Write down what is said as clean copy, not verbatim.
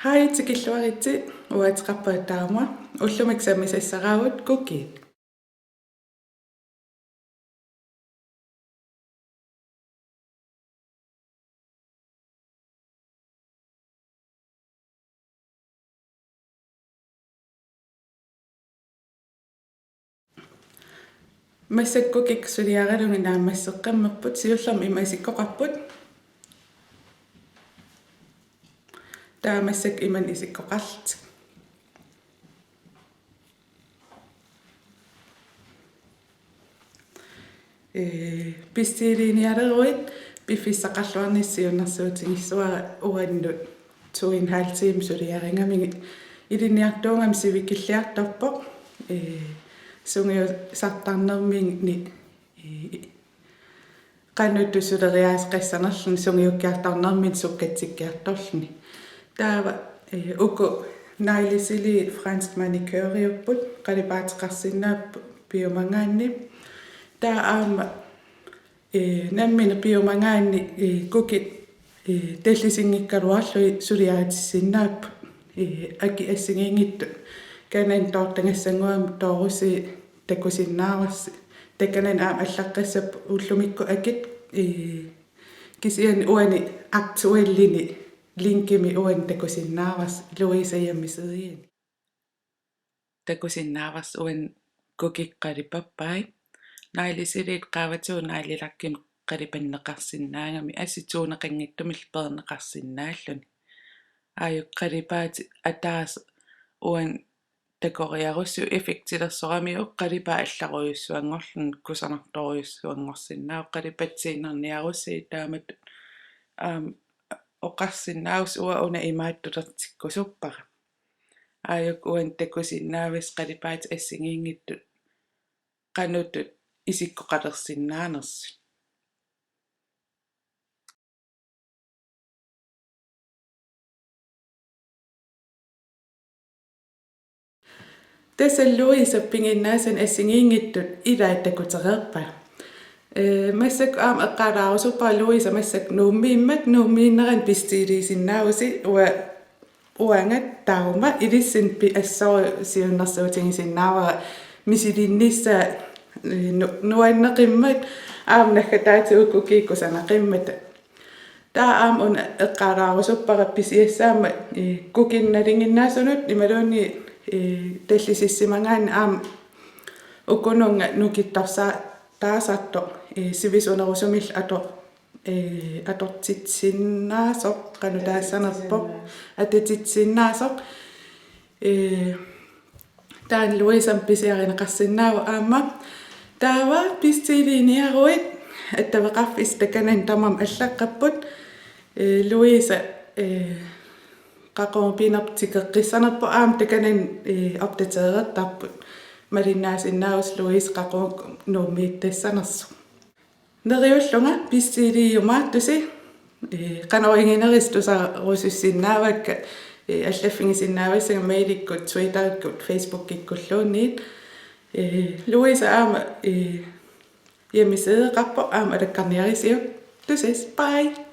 Hej til Killuariti, uatrappaataama, ullumiksammisissaraavut kukiit. Massakkukik suliaralungin naammasseqqammerput siullermi imasikkoqarput. Taamassak iman isikkoqarlt. Pistiiliinialeruit piffissaqarluarnissiunnersuutigissuara uannut 2,5 times suliaringami iliniartuungam sivikilliartorpoq sungio sartarnermiingni qanuttusuleriaas qissanerluni sungiukkiartarnermin sukkatsikkiartorluni taava uku nailisili fransk manicuriupput qalipaatiqarsinnaappu piumangaanni taa aama nammina piumangaanni kukit tallisingikkaluarlui suliaatisinnaappu aki assingiingittu kanan toortangassanguam toorusi takusinnaarassi takanan aam allaqqassap ullumikku akit kisian uani aktuellini linkimi uan takusinnaaras Louisa Jammisedien takusinnaaras uan kukiqqalipappai nailisilit qaavatuun naililakkim qalipanneqarsinnaangami assituuneqanngittumil perneqarsinnaalluni aayuqqalipaati ataas uan takoriarussu effektilersorami uqqalipa allaruyussuangorlun kusarnartoruyussuangorsinnaa uqqalipatsiinnerniarussi taamat oqarsinnaus ua una imaattulertikkusuppara aayuk uan takusinnaavis qalipaat assingiingittu qanutut isikkoqalersinnaanersi tässä Louisa pinginnaasan assingiingittut ilaattakutereerpa massak aam eqqalaarusuppa Louisa massak nuummiinneran pistiiliisinnausi uangat tauma ilissin pi assoriusiunnersuutigisinnaavara misilinnissa nuanneqimmat aam nakkataatiukkukiikkusaneqimmat taa aam un eqqalaarusuppa pisiassaama kukinnalinginnaasunut imaluunni tallisissimagaanni aam ukununga nukittorsaa taasarto sivisunerusumil atortitsinnaasor qanutaassaanerpoq atatitsinnaasor taan Louisan pisiarineqarsinnaavu aamma taava pistiiliiniaruit attavaqarfis takanan tamam allaqqapput Louisa qaqorpinertikeqqissanerpo aam takanan opdateerertarput malinnaasinnaaus Louise qaqor nuummiittassanersu neriullunga pistiiliiumaattusi qanoringineris tusarusussinnaavakka allaffingisinnaavassanga mailikkut Twitterikkut Facebookikkulluunniit Louisa aama Jammisedeqarpo aama alakkarniarisiuk tusis bye